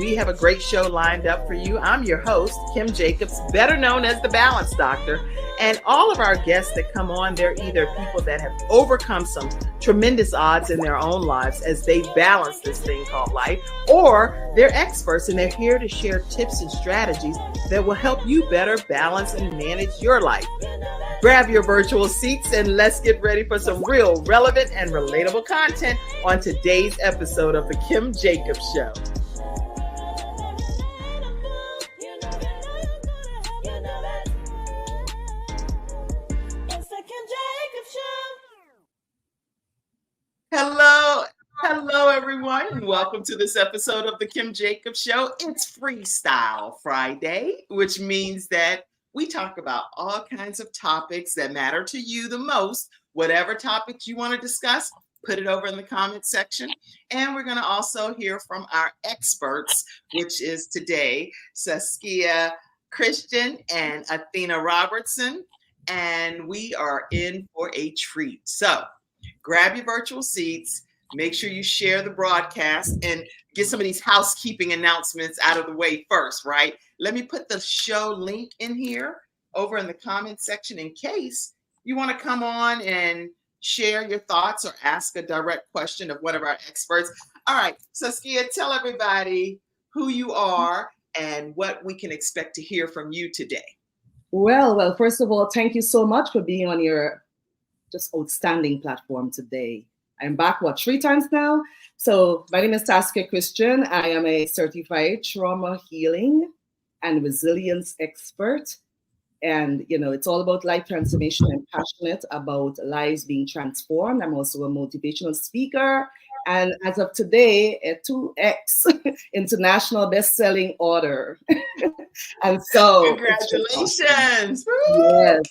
We have a great show lined up for you. I'm your host, Kim Jacobs, better known as the Balance Doctor. And all of our guests that come on, they're either people that have overcome some tremendous odds in their own lives as they balance this thing called life, or they're experts and they're here to share tips and strategies that will help you better balance and manage your life. Grab your virtual seats and let's get ready for some real, relevant, and relatable content on today's episode of The Kim Jacobs Show. Hello, everyone, and welcome to this episode of The Kim Jacobs Show. It's Freestyle Friday, which means that we talk about all kinds of topics that matter to you the most. Whatever topics you want to discuss, put it over in the comment section. And we're going to also hear from our experts, which is today Saskia Christian and Athena Robertson. And we are in for a treat. So grab your virtual seats. Make sure you share the broadcast and get some of these housekeeping announcements out of the way first, right? Let me put the show link in here over in the comment section in case you want to come on and share your thoughts or ask a direct question of one of our experts. All right, Saskia, tell everybody who you are and what we can expect to hear from you today. Well, first of all, thank you so much for being on your just outstanding platform today. I'm back, 3 times now? So my name is Saskia Christian. I am a certified trauma healing and resilience expert. And, it's all about life transformation. I'm passionate about lives being transformed. I'm also a motivational speaker. And as of today, a 2X international best-selling author. And so congratulations. Yes.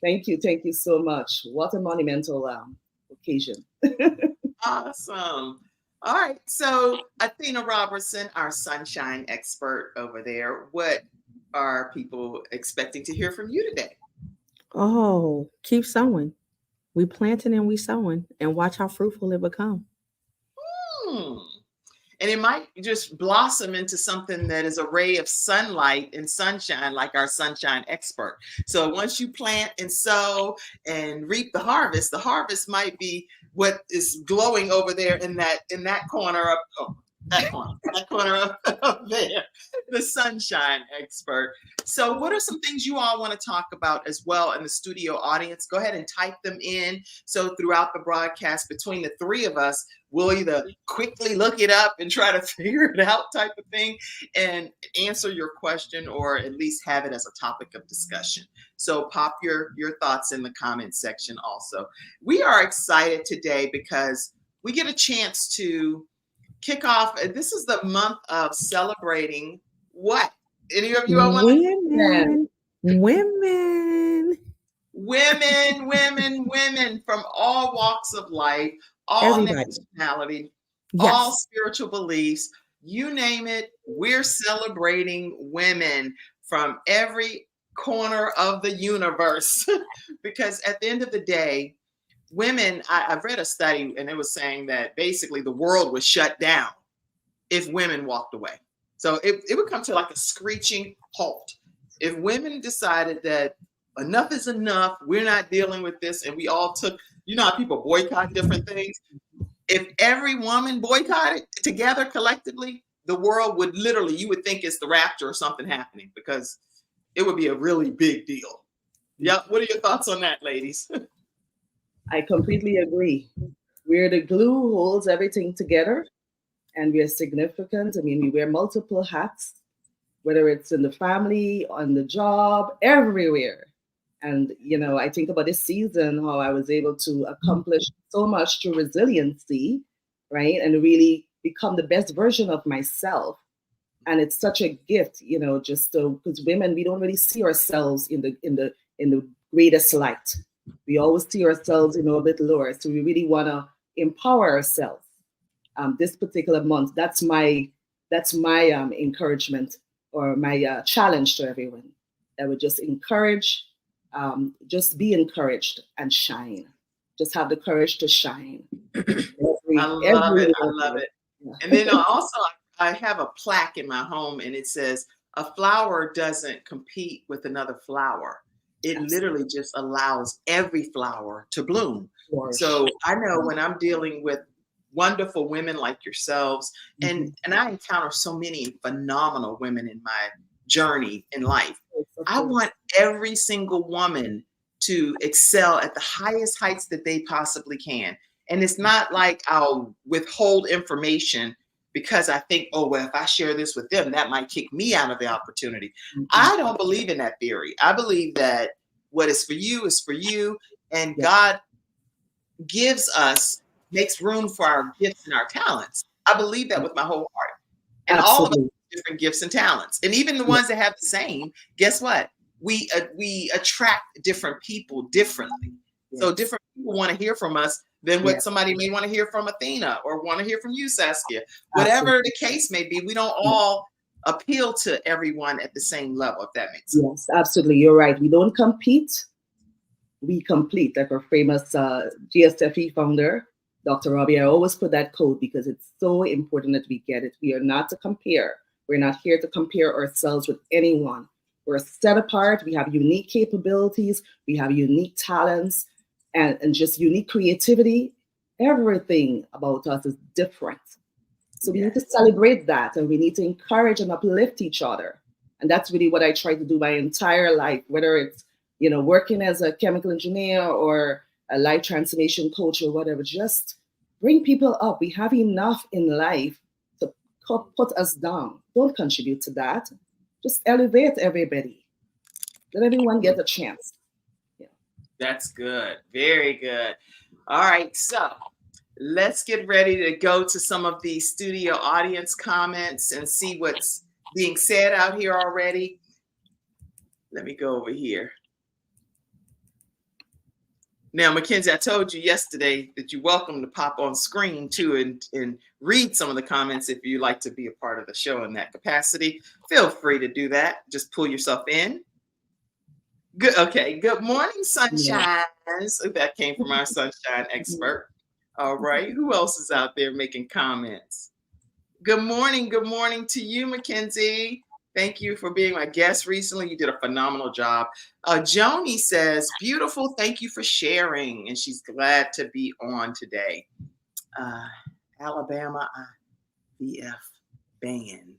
Thank you so much. What a monumental occasion. Awesome. All right. So Athena Robertson, our sunshine expert over there. What are people expecting to hear from you today? Oh, keep sowing. We planting and we sowing and watch how fruitful it become. And it might just blossom into something that is a ray of sunlight and sunshine, like our sunshine expert. So once you plant and sow and reap the harvest might be what is glowing over there in that corner up. That corner up there, the sunshine expert. So what are some things you all want to talk about as well in the studio audience? Go ahead and type them in. So throughout the broadcast, between the 3 of us, we'll either quickly look it up and try to figure it out type of thing and answer your question, or at least have it as a topic of discussion. So pop your thoughts in the comment section also. We are excited today because we get a chance to kick off. This is the month of celebrating what? Any of you? Women from all walks of life, all nationality, all spiritual beliefs, you name it. We're celebrating women from every corner of the universe because at the end of the day, women, I've read a study and it was saying that basically the world was shut down if women walked away. So it would come to like a screeching halt. If women decided that enough is enough, we're not dealing with this, and we all took, how people boycott different things. If every woman boycotted together collectively, the world would literally, you would think it's the rapture or something happening because it would be a really big deal. Yeah. What are your thoughts on that, ladies? I completely agree. We're the glue who holds everything together, and we're significant. I mean, we wear multiple hats, whether it's in the family, on the job, everywhere. And, I think about this season, how I was able to accomplish so much through resiliency, right? And really become the best version of myself. And it's such a gift, just because women, we don't really see ourselves in the greatest light. We always see ourselves, a bit lower. So we really want to empower ourselves. This particular month, that's my encouragement or my challenge to everyone. I would just encourage, just be encouraged and shine. Just have the courage to shine. I love it. Yeah. And then also, I have a plaque in my home and it says, a flower doesn't compete with another flower. It literally just allows every flower to bloom. So I know when I'm dealing with wonderful women like yourselves, and I encounter so many phenomenal women in my journey in life. I want every single woman to excel at the highest heights that they possibly can. And it's not like I'll withhold information because I think, oh, well, if I share this with them, that might kick me out of the opportunity. I don't believe in that theory. I believe that what is for you, and God gives us, makes room for our gifts and our talents. I believe that with my whole heart. And all of us have different gifts and talents. And even the ones that have the same, guess what? We attract different people differently. So different people want to hear from us than what somebody may want to hear from Athena or want to hear from you, Saskia. Whatever the case may be, we don't all appeal to everyone at the same level, if that makes sense. Yes, absolutely. You're right. We don't compete. We complete. Like our famous GSFE founder, Dr. Robbie, I always put that quote because it's so important that we get it. We are not to compare. We're not here to compare ourselves with anyone. We're set apart. We have unique capabilities. We have unique talents and just unique creativity. Everything about us is different. So we need to celebrate that, and we need to encourage and uplift each other. And that's really what I try to do my entire life, whether it's, working as a chemical engineer or a life transformation coach or whatever. Just bring people up. We have enough in life to put us down. Don't contribute to that. Just elevate everybody. Let everyone get a chance. That's good. Very good. All right. So let's get ready to go to some of the studio audience comments and see what's being said out here already. Let me go over here. Now, Mackenzie, I told you yesterday that you're welcome to pop on screen too and read some of the comments if you'd like to be a part of the show in that capacity. Feel free to do that. Just pull yourself in. Good. Okay. Good morning, sunshine. So that came from our sunshine expert. All right. Who else is out there making comments? Good morning. Good morning to you, Mackenzie. Thank you for being my guest recently. You did a phenomenal job. Joni says, beautiful. Thank you for sharing. And she's glad to be on today. Alabama IVF ban.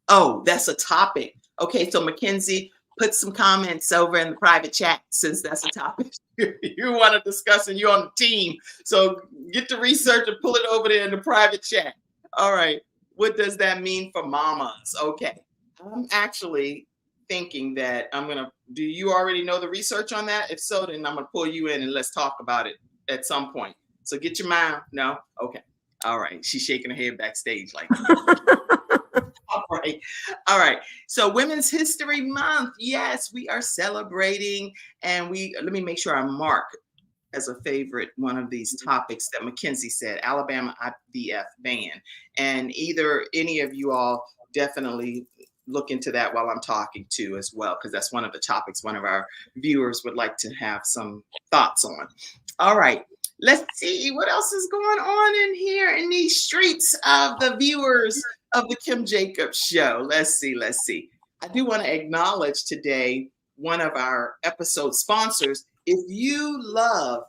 Oh, that's a topic. Okay. So Mackenzie, put some comments over in the private chat since that's a topic you want to discuss and you're on the team. So get the research and pull it over there in the private chat. All right. What does that mean for mamas? Okay. I'm actually thinking that do you already know the research on that? If so, then I'm going to pull you in and let's talk about it at some point. So get your mind. No? Okay. All right. She's shaking her head backstage like All right. All right. So Women's History Month. Yes, we are celebrating. And let me make sure I mark as a favorite one of these topics that Mackenzie said, Alabama IVF ban. And either any of you all definitely look into that while I'm talking too as well, because that's one of the topics one of our viewers would like to have some thoughts on. All right. Let's see what else is going on in here in these streets of the viewers of the Kim Jacobs Show. Let's see. I do want to acknowledge today one of our episode sponsors. If you love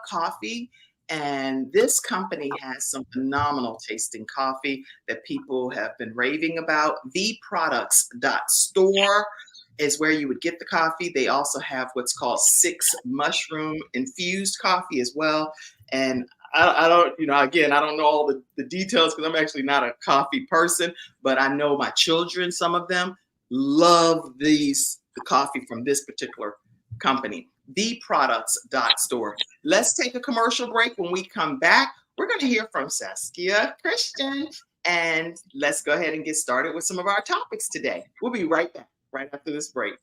coffee, and this company has some phenomenal tasting coffee that people have been raving about, theproducts.store is where you would get the coffee. They also have what's called 6 mushroom infused coffee as well. And I don't, again, I don't know all the details because I'm actually not a coffee person, but I know my children, some of them love the coffee from this particular company, theproducts.store. Let's take a commercial break. When we come back, we're going to hear from Saskia Christian, and let's go ahead and get started with some of our topics today. We'll be right back, right after this break.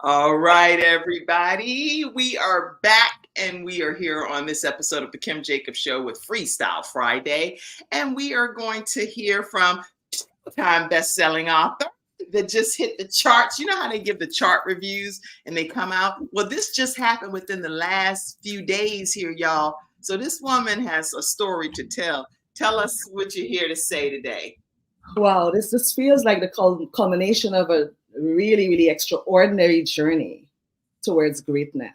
All right, everybody. We are back and we are here on this episode of the Kim Jacobs Show with Freestyle Friday. And we are going to hear from two-time best-selling author that just hit the charts. You know how they give the chart reviews and they come out? Well, this just happened within the last few days here, y'all. So this woman has a story to tell. Tell us what you're here to say today. Wow, this just feels like the culmination of a really, really extraordinary journey towards greatness.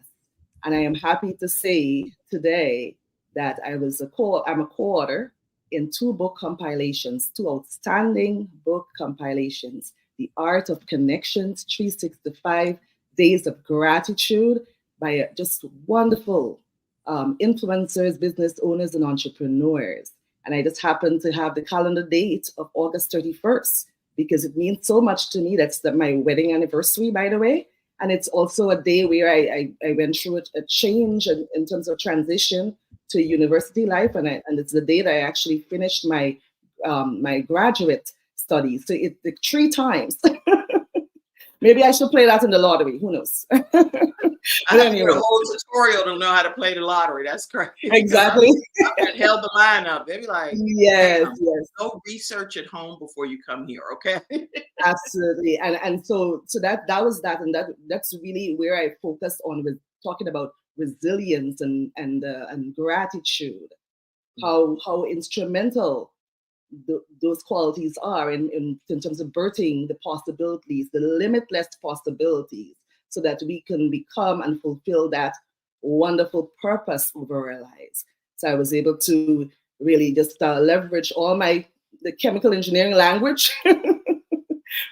And I am happy to say today that I'm a co-author in 2 book compilations, 2 outstanding book compilations, The Art of Connections, 365 Days of Gratitude by just wonderful influencers, business owners, and entrepreneurs. And I just happened to have the calendar date of August 31st because it means so much to me. That's my wedding anniversary, by the way. And it's also a day where I went through a change in terms of transition to university life. And it's the day that I actually finished my my graduate studies. So it 3 times. Maybe I should play that in the lottery. Who knows? I have to do a whole tutorial to know how to play the lottery. That's crazy. Exactly. I held the line up. They'd be like, yes. Go research at home before you come here, okay? Absolutely. And so that was that. And that's really where I focused on with talking about resilience and gratitude, how instrumental those qualities are in terms of birthing the possibilities, the limitless possibilities, so that we can become and fulfill that wonderful purpose over our lives. So I was able to really just leverage all the chemical engineering language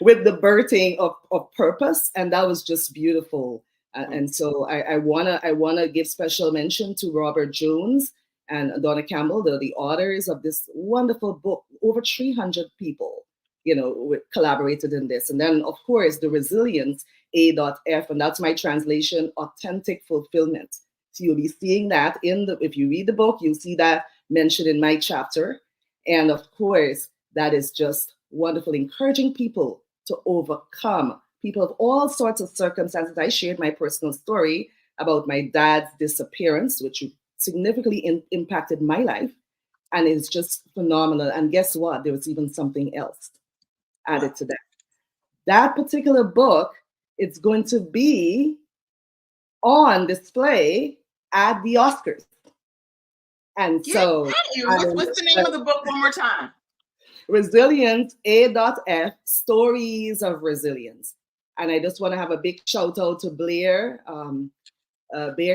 with the birthing of purpose, and that was just beautiful. And so I wanna give special mention to Robert Jones and Donna Campbell, the authors of this wonderful book. Over 300 people, collaborated in this. And then, of course, the resilience, A.F, and that's my translation, authentic fulfillment. So you'll be seeing that if you read the book, you'll see that mentioned in my chapter. And of course, that is just wonderful, encouraging people to overcome people of all sorts of circumstances. I shared my personal story about my dad's disappearance, which significantly impacted my life, and it's just phenomenal. And guess what? There was even something else added to that. That particular book, it's going to be on display at the Oscars. And so what's the name of the book one more time? Resilience, A.F, Stories of Resilience. And I just want to have a big shout out to Blair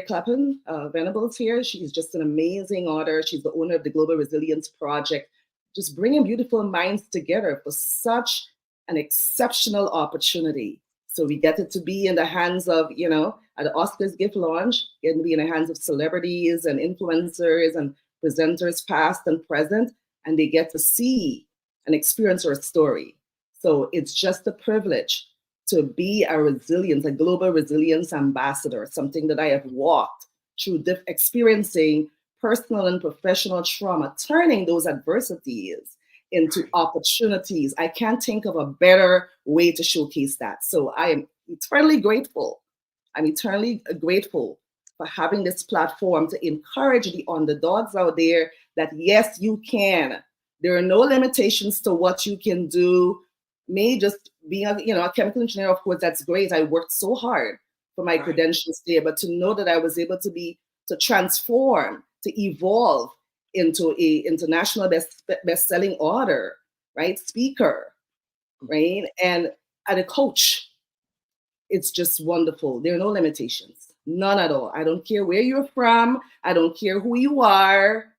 Clapham Venables here. She's just an amazing author. She's the owner of the Global Resilience Project, just bringing beautiful minds together for such an exceptional opportunity. So we get it to be in the hands of, at the Oscars gift launch, getting to be in the hands of celebrities and influencers and presenters past and present, and they get to see and experience our story. So it's just a privilege to be a global resilience ambassador, something that I have walked through experiencing personal and professional trauma, turning those adversities into opportunities. I can't think of a better way to showcase that. So I am eternally grateful. I'm eternally grateful for having this platform to encourage the underdogs out there that yes, you can. There are no limitations to what you can do. Me just being a chemical engineer, of course, that's great. I worked so hard for my credentials there, but to know that I was able to transform, to evolve into a international best-selling author, right? Speaker, right? And a coach, it's just wonderful. There are no limitations, none at all. I don't care where you're from. I don't care who you are.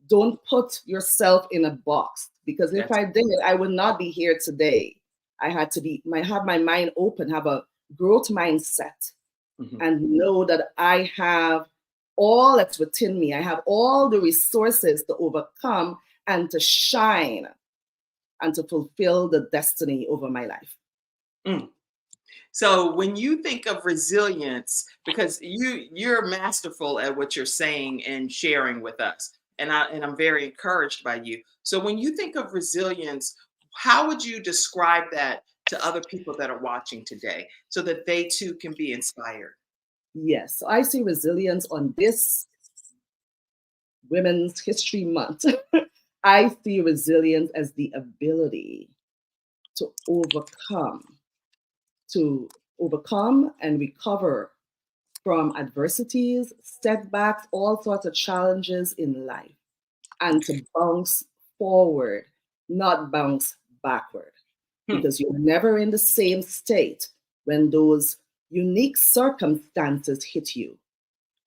Don't put yourself in a box, because if I did, I would not be here today. I had to have my mind open, have a growth mindset, and know that I have all that's within me. I have all the resources to overcome and to shine and to fulfill the destiny over my life. So when you think of resilience, because you're masterful at what you're saying and sharing with us, and I'm very encouraged by you. So when you think of resilience, how would you describe that to other people that are watching today so that they too can be inspired? Yes. So I see resilience on this Women's History Month. I see resilience as the ability to overcome and recover from adversities, setbacks, all sorts of challenges in life, and to bounce forward, not bounce backward, because you're never in the same state when those unique circumstances hit you,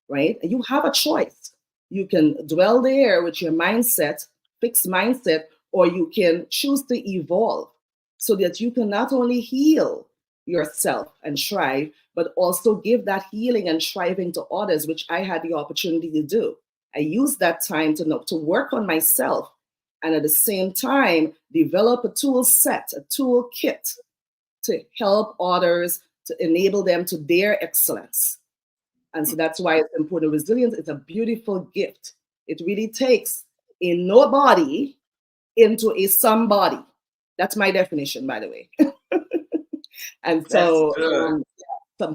right? You have a choice. You can dwell there with your mindset, fixed mindset, or you can choose to evolve so that you can not only heal yourself and thrive, but also give that healing and thriving to others, which I had the opportunity to do. I used that time to work on myself and at the same time develop a tool set, a toolkit to help others, to enable them to their excellence. And so that's why it's important. Resilience is a beautiful gift. It really takes a nobody into a somebody. That's my definition, by the way. And so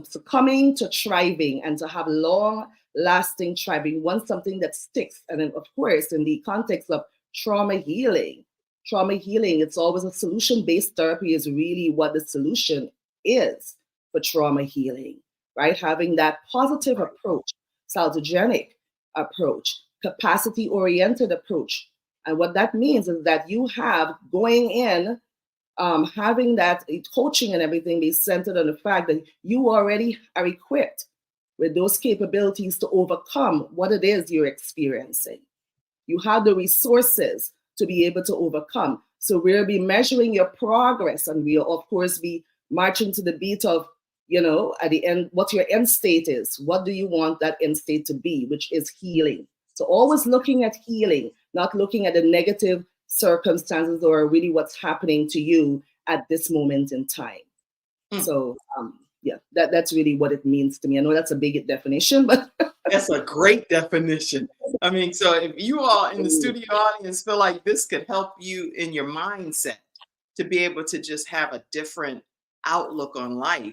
succumbing to thriving and to have long-lasting thriving, want something that sticks. And then, of course, in the context of trauma healing, it's always a solution-based therapy is really what the solution is for trauma healing, right? Having that positive approach, salutogenic approach, capacity-oriented approach. And what that means is that you have going in, having that coaching and everything be centered on the fact that you already are equipped with those capabilities to overcome what it is you're experiencing. You have the resources to be able to overcome. So we'll be measuring your progress, and we'll of course be marching to the beat of, at the end, what your end state is. What do you want that end state to be, which is healing. So always looking at healing, not looking at the negative circumstances or really what's happening to you at this moment in time. So that's really what it means to me. I know that's a big definition, but that's a great definition. I mean, so if you all in the studio audience feel like this could help you in your mindset to be able to just have a different outlook on life,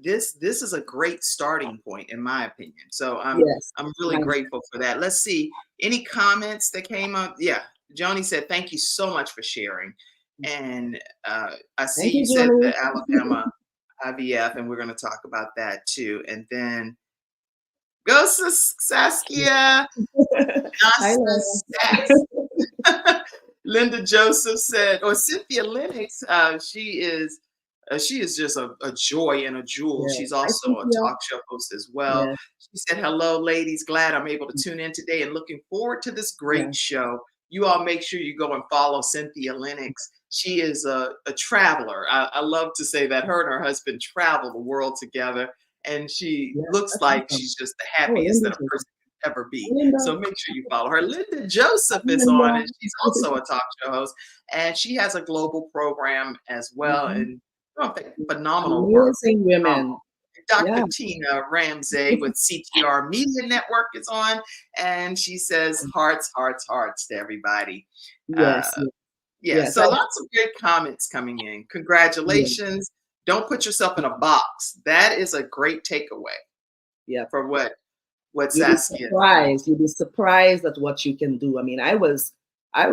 this is a great starting point, in my opinion. So I'm really grateful for that. Let's see, any comments that came up? Yeah, Joni said, thank you so much for sharing. And I see you said the Alabama IVF, and we're going to talk about that too. And then go Saskia. Linda Joseph said, or Cynthia Lennox, she is just a joy and a jewel. Yeah, she's also a talk show host as well. Yeah. She said, hello, ladies. Glad I'm able to tune in today and looking forward to this great show. You all make sure you go and follow Cynthia Lennox. She is a traveler. I love to say that her and her husband travel the world together. And she looks like she's just the happiest that a person could ever be. So make sure you follow her. Linda Joseph is on, and she's also a talk show host. And she has a global program as well. And phenomenal work. Amazing women. Dr. Tina Ramsey with CTR Media Network is on, and she says hearts, hearts, hearts to everybody. Yes. So lots of great comments coming in. Congratulations. Don't put yourself in a box. That is a great takeaway. Yeah. For what Saskia. You'd be surprised at what you can do. I mean, I was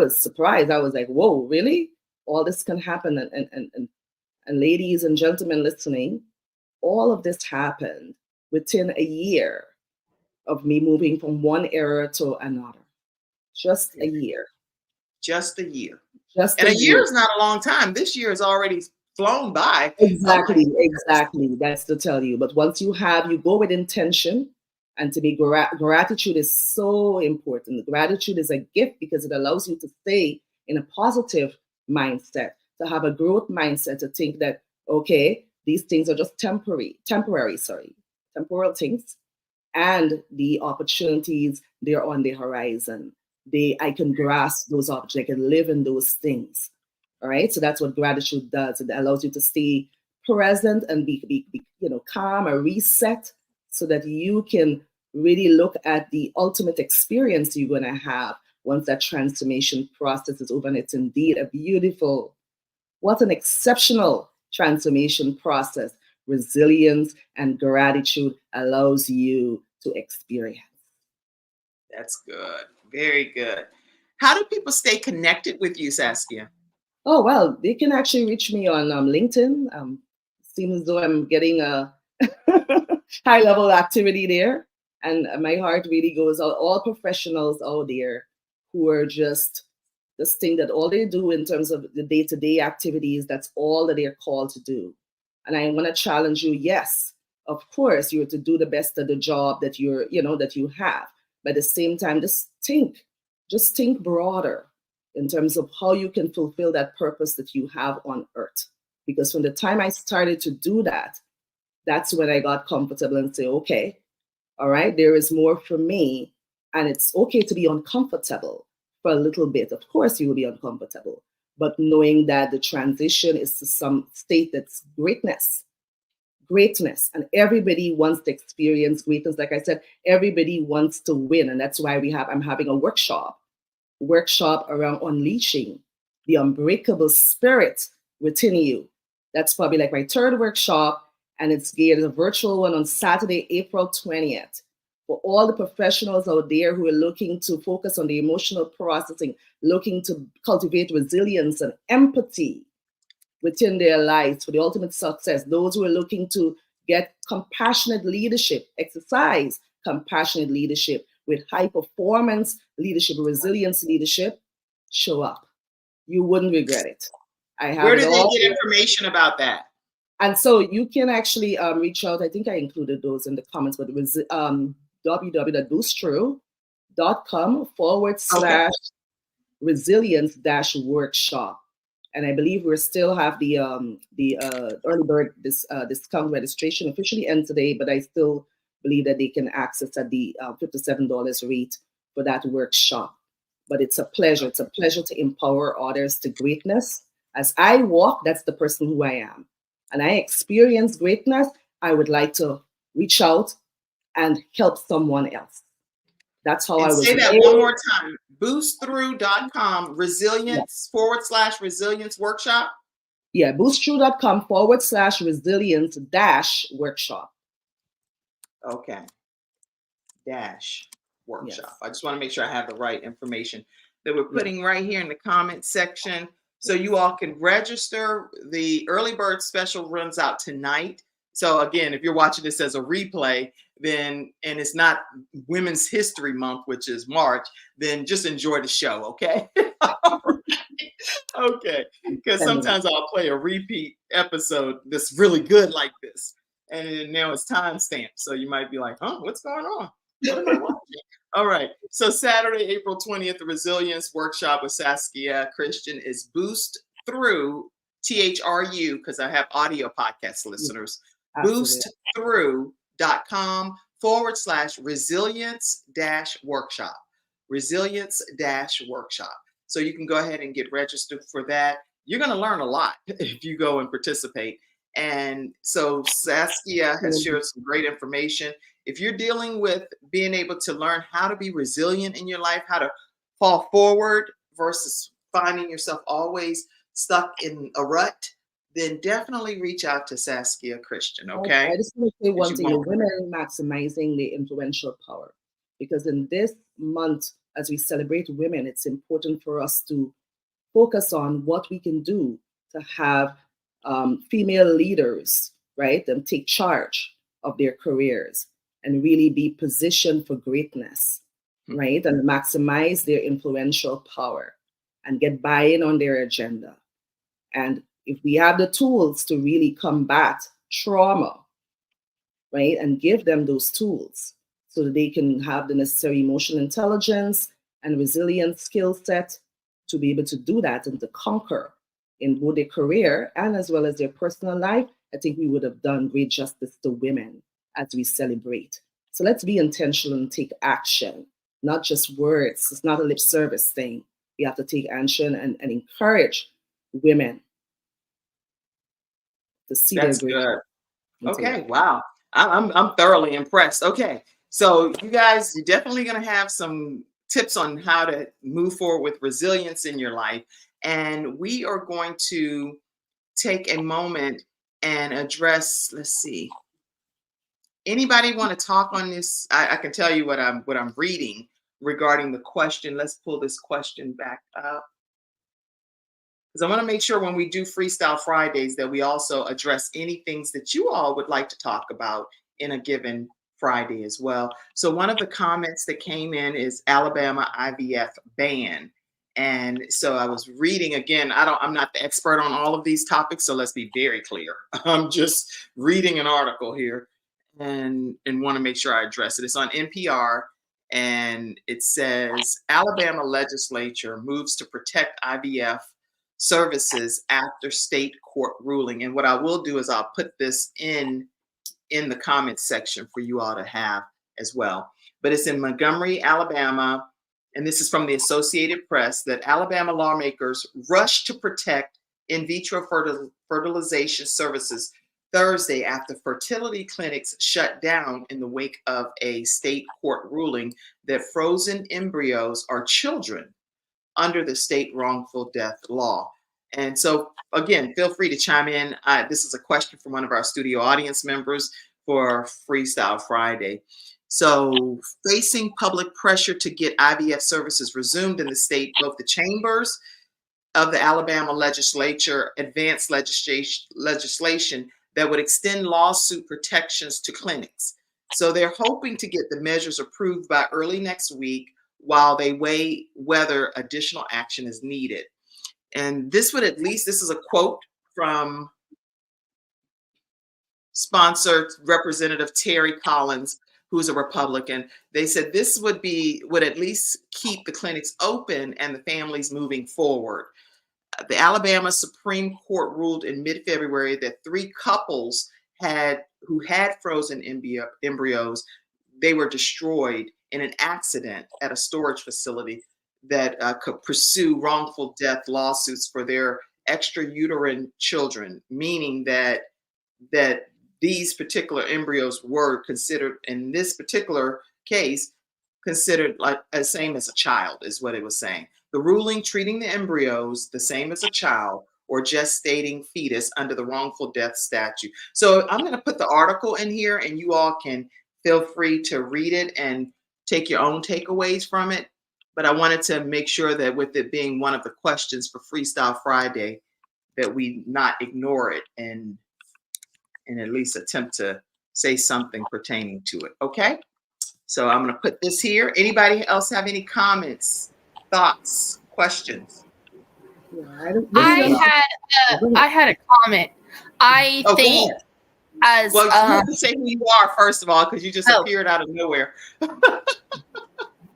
surprised. I was like, whoa, really? All this can happen. And ladies and gentlemen listening, all of this happened within a year of me moving from one era to another. Just a year. Just a year. And a year is not a long time. This year is already flown by. Exactly. That's to tell you. But once you go with intention, and to me, gratitude is so important. Gratitude is a gift because it allows you to stay in a positive mindset, to have a growth mindset, to think that, okay, these things are just temporal things, and the opportunities, they're on the horizon. I can grasp those opportunities, I can live in those things. All right. So that's what gratitude does. It allows you to stay present and be calm or reset so that you can really look at the ultimate experience you're going to have once that transformation process is over. And it's indeed what an exceptional transformation process, resilience and gratitude allows you to experience. That's good. Very good. How do people stay connected with you, Saskia? Oh, well, they can actually reach me on LinkedIn. Seems as though I'm getting a high level activity there. And my heart really goes out, all professionals out there who are just this thing that all they do in terms of the day-to-day activities, that's all that they're called to do. And I want to challenge you, yes, of course, you're to do the best of the job that that you have. But at the same time, just think broader in terms of how you can fulfill that purpose that you have on earth. Because from the time I started to do that, that's when I got comfortable and say, okay, all right, there is more for me. And it's okay to be uncomfortable for a little bit. Of course, you will be uncomfortable, but knowing that the transition is to some state that's greatness. And everybody wants to experience greatness. Like I said, everybody wants to win. And that's why I'm having a workshop around unleashing the unbreakable spirit within you. That's probably like my third workshop, and it's geared as a virtual one on Saturday, April 20th. For all the professionals out there who are looking to focus on the emotional processing, looking to cultivate resilience and empathy within their lives for the ultimate success, those who are looking to get compassionate leadership, exercise compassionate leadership with high performance leadership, resilience leadership, show up. You wouldn't regret it. I have Where it do all. they get information about that? And so you can actually reach out. I think I included those in the comments, but it was www.boostthrough.com/resilience-workshop. And I believe we still have the early bird discount registration officially end today, but I still believe that they can access at the $57 rate for that workshop. But it's a pleasure. It's a pleasure to empower others to greatness. As I walk, that's the person who I am. And I experience greatness. I would like to reach out and help someone else. That's how I was. Say that one more time. Boostthrough.com resilience/resilience workshop. Yeah, boostthrough.com/resilience-workshop. Okay. Dash workshop. Yes. I just want to make sure I have the right information that we're putting right here in the comment section. So you all can register. The early bird special runs out tonight. So again, if you're watching this as a replay, then, and it's not Women's History Month, which is March, then just enjoy the show, okay? Okay, because sometimes I'll play a repeat episode that's really good like this, and now it's time stamped. So you might be like, huh, what's going on? What am I watching? All right, so Saturday, April 20th, the Resilience Workshop with Saskia Christian is Boost Through, THRU, because I have audio podcast listeners, boostthrough.com/resilience-workshop. Resilience-workshop. So you can go ahead and get registered for that. You're going to learn a lot if you go and participate. And so Saskia has shared some great information. If you're dealing with being able to learn how to be resilient in your life, how to fall forward versus finding yourself always stuck in a rut, then definitely reach out to Saskia Christian, okay? I just want to say one thing, women maximizing their influential power. Because in this month, as we celebrate women, it's important for us to focus on what we can do to have female leaders, right, and take charge of their careers and really be positioned for greatness, right, and maximize their influential power and get buy-in on their agenda. And if we have the tools to really combat trauma, right, and give them those tools so that they can have the necessary emotional intelligence and resilience skill set to be able to do that and to conquer in both their career and as well as their personal life, I think we would have done great justice to women as we celebrate. So let's be intentional and take action, not just words. It's not a lip service thing. We have to take action and encourage women to see That's their good. Okay, life. wow. I'm thoroughly impressed. Okay, so you guys, you're definitely going to have some tips on how to move forward with resilience in your life. And we are going to take a moment and address, let's see, anybody want to talk on this? I can tell you what I'm reading regarding the question. Let's pull this question back up, because I want to make sure when we do Freestyle Fridays that we also address any things that you all would like to talk about in a given Friday as well. So one of the comments that came in is Alabama IVF ban. And so I was reading again. I'm not the expert on all of these topics, so let's be very clear. I'm just reading an article here and want to make sure I address it. It's on NPR, and it says Alabama legislature moves to protect IVF services after state court ruling. And what I will do is I'll put this in the comments section for you all to have as well. But it's in Montgomery, Alabama, and this is from the Associated Press, that Alabama lawmakers rush to protect in vitro fertilization services Thursday after fertility clinics shut down in the wake of a state court ruling that frozen embryos are children under the state wrongful death law. And so, again, feel free to chime in. This is a question from one of our studio audience members for Freestyle Friday. So, facing public pressure to get IVF services resumed in the state, both the chambers of the Alabama legislature advanced legislation that would extend lawsuit protections to clinics. So they're hoping to get the measures approved by early next week while they weigh whether additional action is needed. And this would at least, this is a quote from sponsored Representative Terry Collins, who's a Republican. They said this would at least keep the clinics open and the families moving forward. The Alabama Supreme Court ruled in mid-February that 3 couples who had frozen embryos, they were destroyed in an accident at a storage facility that could pursue wrongful death lawsuits for their extrauterine children, meaning that these particular embryos were considered, in this particular case, considered like the same as a child, is what it was saying. The ruling treating the embryos the same as a child or gestating fetus under the wrongful death statute. So I'm going to put the article in here, and you all can feel free to read it and take your own takeaways from it. But I wanted to make sure that with it being one of the questions for Freestyle Friday, that we not ignore it and at least attempt to say something pertaining to it. Okay? So I'm going to put this here. Anybody else have any comments, thoughts, questions? I had a comment. I think as well, you have to say who you are first of all, because you just appeared out of nowhere.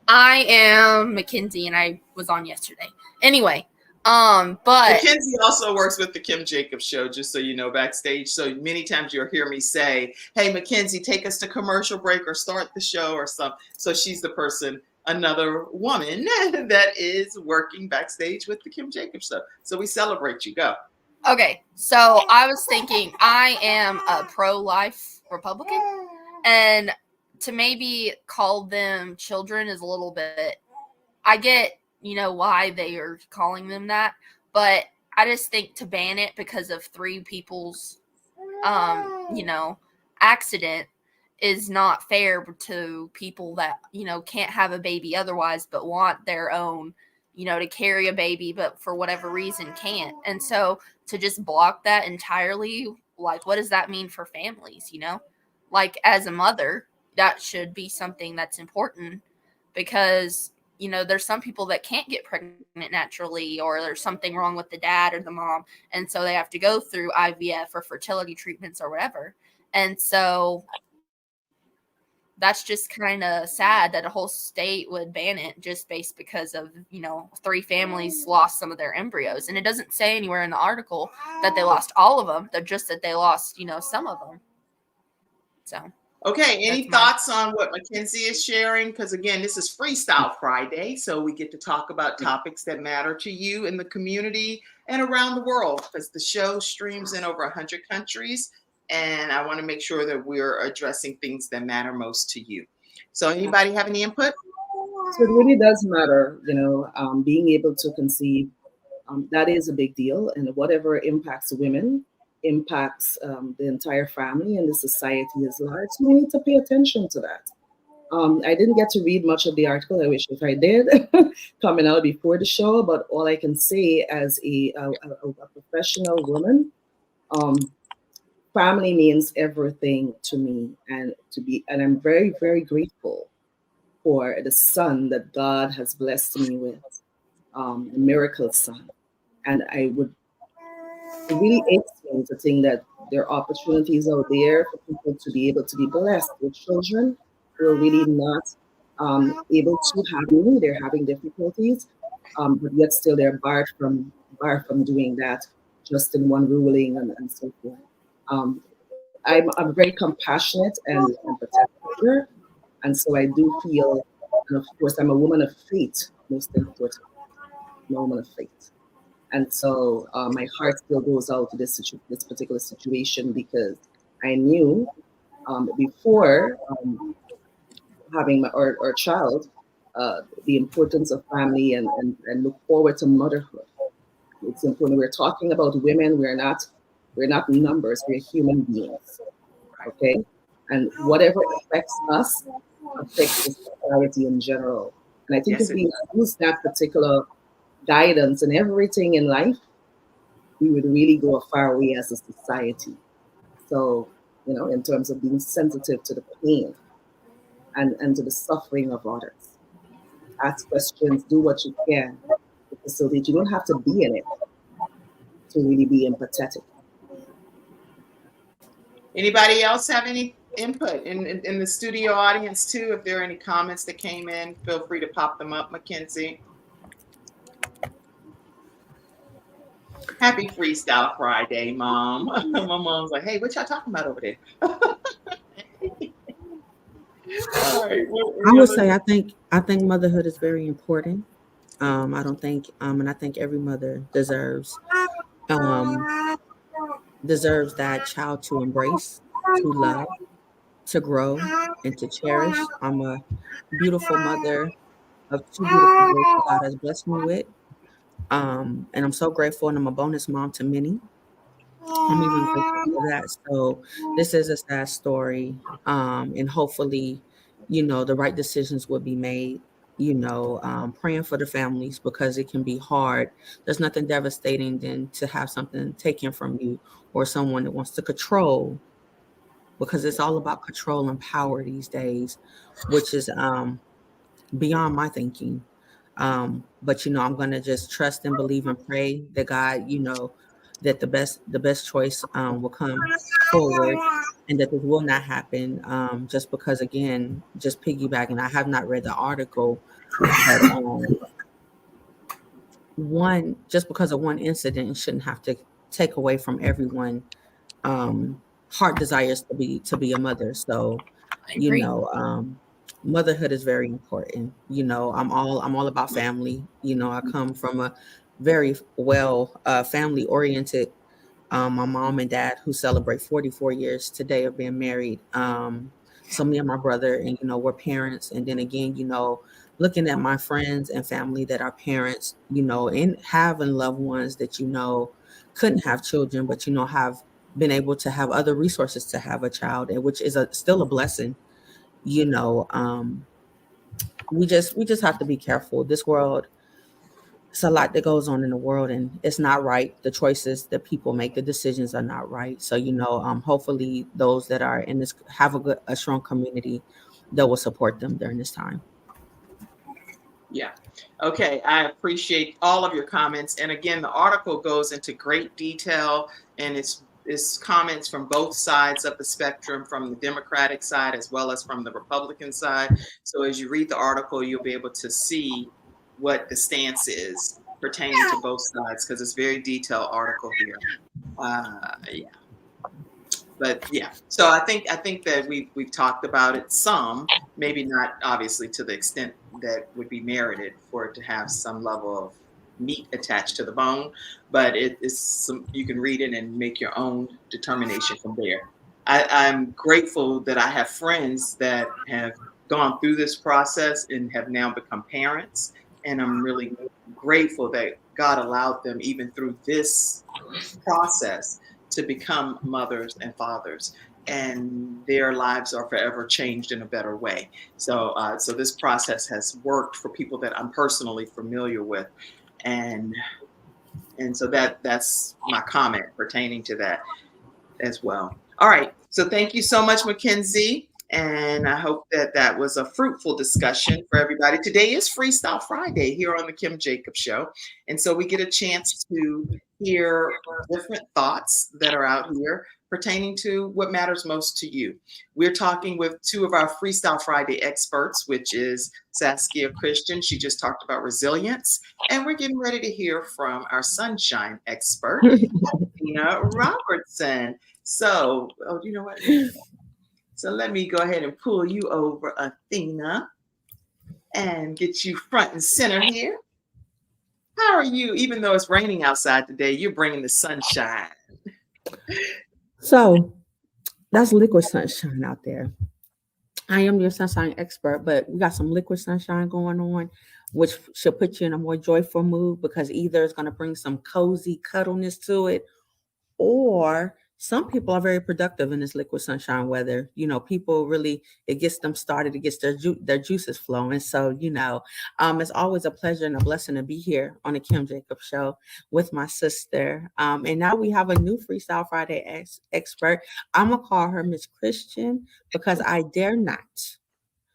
I am Mackenzie, and I was on yesterday. Anyway, but Mackenzie also works with the Kim Jacobs Show, just so you know, backstage. So many times you'll hear me say, "Hey, Mackenzie, take us to commercial break or start the show or something." So she's the person, another woman that is working backstage with the Kim Jacobs Show. So we celebrate you. Go. Okay, so I was thinking I am a pro-life Republican, and to maybe call them children is a little bit, I get, why they are calling them that, but I just think to ban it because of 3 people's, accident is not fair to people that, can't have a baby otherwise, but want their own, to carry a baby, but for whatever reason can't. And so to just block that entirely, like, what does that mean for families, Like, as a mother, that should be something that's important because, there's some people that can't get pregnant naturally, or there's something wrong with the dad or the mom. And so they have to go through IVF or fertility treatments or whatever. And so that's just kind of sad that a whole state would ban it just based because of, 3 families lost some of their embryos. And it doesn't say anywhere in the article that they lost all of them. They're just that they lost, some of them. So. Okay, any thoughts on what Mackenzie is sharing? Because again, this is Freestyle Friday, so we get to talk about topics that matter to you in the community and around the world, because the show streams in over 100 countries, and I want to make sure that we're addressing things that matter most to you. So anybody have any input? So it really does matter, being able to conceive That is a big deal, and whatever impacts women impacts the entire family and the society as large. So we need to pay attention to that. I didn't get to read much of the article. I wish if I did, coming out before the show. But all I can say as a professional woman, family means everything to me, and I'm very, very grateful for the son that God has blessed me with, a miracle son. And I would it really aches me to think that there are opportunities out there for people to be able to be blessed with children who are really not able to have any. They're having difficulties, but yet still they're barred from doing that just in one ruling and so forth. I'm very compassionate and protective, and so I do feel, and of course, I'm a woman of faith, most important, I'm a woman of faith. And so my heart still goes out to this particular situation because I knew before having our child the importance of family and look forward to motherhood. It's important. We're talking about women. We're not numbers. We're human beings. Okay, and whatever affects us affects the society in general. And I think if Yes, it we use that particular guidance in everything in life, we would really go a far way as a society. So, in terms of being sensitive to the pain and to the suffering of others, ask questions, do what you can, so that you don't have to be in it to really be empathetic. Anybody else have any input in the studio audience too? If there are any comments that came in, feel free to pop them up, Mackenzie. Happy Freestyle Friday, Mom. My mom's like, hey, what y'all talking about over there? All right. I would say I think motherhood is very important. I don't think and I think every mother um deserves that child to embrace, to love, to grow, and to cherish. I'm a beautiful mother of two beautiful boys that God has blessed me with. And I'm so grateful, and I'm a bonus mom to many. I'm even grateful for that. So this is a sad story. And hopefully, the right decisions will be made. Praying for the families because it can be hard. There's nothing devastating than to have something taken from you or someone that wants to control, because it's all about control and power these days, which is beyond my thinking. But I'm gonna just trust and believe and pray that God, that the best choice will come forward, and that this will not happen. Just because, again, just piggybacking, I have not read the article, but one just because of one incident shouldn't have to take away from everyone heart desires to be a mother. So I you agree. know motherhood is very important. I'm all about family. I come from a very well family oriented. My mom and dad, who celebrate 44 years today of being married. So me and my brother, and we're parents. And then again, looking at my friends and family that are parents, and having loved ones that couldn't have children, but have been able to have other resources to have a child, and which is still a blessing. you know um we just have to be careful. This world, it's a lot that goes on in the world, and it's not right. The choices that people make, the decisions are not right. So hopefully those that are in this have a strong community that will support them during this time. Yeah. Okay. I appreciate all of your comments. And again, the article goes into great detail, and it's comments from both sides of the spectrum, from the Democratic side as well as from the Republican side. So as you read the article, you'll be able to see what the stance is pertaining to both sides, because it's a very detailed article here. Yeah. But yeah, so I think that we've talked about it some, maybe not obviously to the extent that would be merited for it to have some level of meat attached to the bone, but it is some, you can read it and make your own determination from there. I'm grateful that I have friends that have gone through this process and have now become parents, and I'm really grateful that God allowed them, even through this process, to become mothers and fathers, and their lives are forever changed in a better way. So, so this process has worked for people that I'm personally familiar with, and so that's my comment pertaining to that as well. All right. So thank you so much, Mackenzie. And I hope that that was a fruitful discussion for everybody. Today is Freestyle Friday here on the Kim Jacobs Show. And so we get a chance to hear different thoughts that are out here pertaining to what matters most to you. We're talking with two of our Freestyle Friday experts, which is Saskia Christian. She just talked about resilience. And we're getting ready to hear from our sunshine expert, Tina Robertson. So, oh, you know what? So let me go ahead and pull you over, Athena, and get you front and center here. How are you? Even though it's raining outside today, you're bringing the sunshine. So that's liquid sunshine out there. I am your sunshine expert, but we got some liquid sunshine going on, which should put you in a more joyful mood because either it's going to bring some cozy cuddleness to it, or some people are very productive in this liquid sunshine weather. You know, people really, it gets them started, it gets their juices flowing. So, you know, it's always a pleasure and a blessing to be here on the Kim Jacobs Show with my sister. And now we have a new Freestyle Friday expert. I'm going to call her Miss Christian because I dare not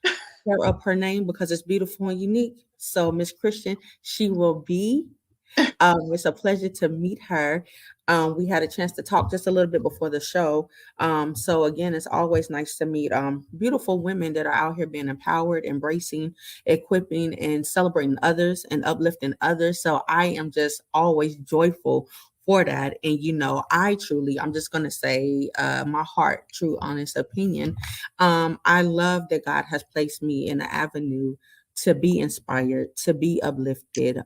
tear up her name because it's beautiful and unique. So Miss Christian, she will be. It's a pleasure to meet her. We had a chance to talk just a little bit before the show. So again, it's always nice to meet beautiful women that are out here being empowered, embracing, equipping, and celebrating others and uplifting others. So I am just always joyful for that. And, you know, I'm just going to say my heart, true, honest opinion. I love that God has placed me in an avenue to be inspired, to be uplifted.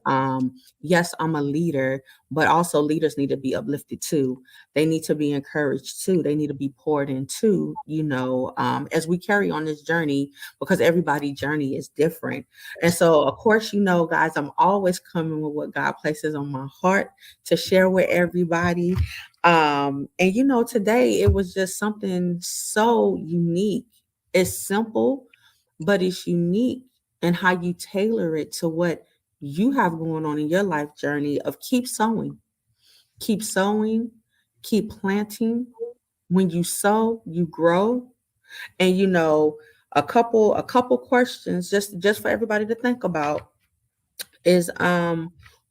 Yes, I'm a leader, but also leaders need to be uplifted too. They need to be encouraged too. They need to be poured into, you know, as we carry on this journey, because everybody's journey is different. And so, of course, you know, guys, I'm always coming with what God places on my heart to share with everybody. And, you know, today it was just something so unique. It's simple, but it's unique. And how you tailor it to what you have going on in your life journey of keep sowing, keep planting. When you sow, you grow. And you know, a couple questions just for everybody to think about is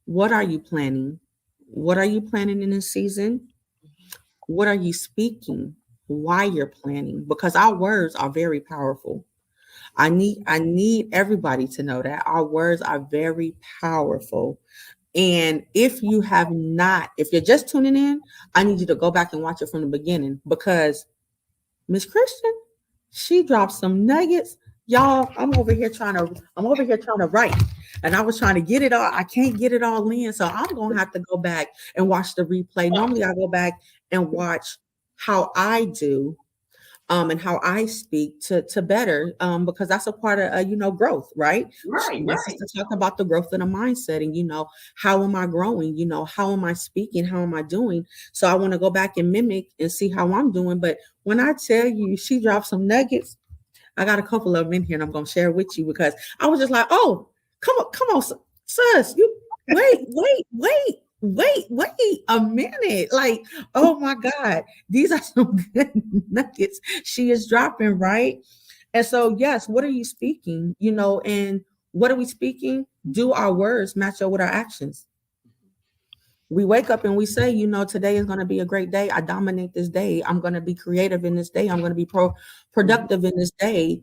what are you planning? What are you planning in this season? What are you speaking? Why you're planning? Because our words are very powerful. I need everybody to know that our words are very powerful. And if you're just tuning in, I need you to go back and watch it from the beginning because Miss Christian, she dropped some nuggets. Y'all, I'm over here trying to write. And I was trying to get it all. I can't get it all in. So I'm gonna have to go back and watch the replay. Normally I go back and watch how I do and how I speak to better, because that's a part of, you know, growth, right? Right. My sister talked about the growth of the mindset and, you know, how am I growing? You know, how am I speaking? How am I doing? So I want to go back and mimic and see how I'm doing. But when I tell you she dropped some nuggets, I got a couple of them in here and I'm going to share with you because I was just like, oh, come on, sis, you wait a minute. Like, oh my God, these are some good nuggets she is dropping, right? And so, yes, what are you speaking? You know, and what are we speaking? Do our words match up with our actions? We wake up and we say, you know, today is going to be a great day. I dominate this day. I'm going to be creative in this day. I'm going to be productive in this day.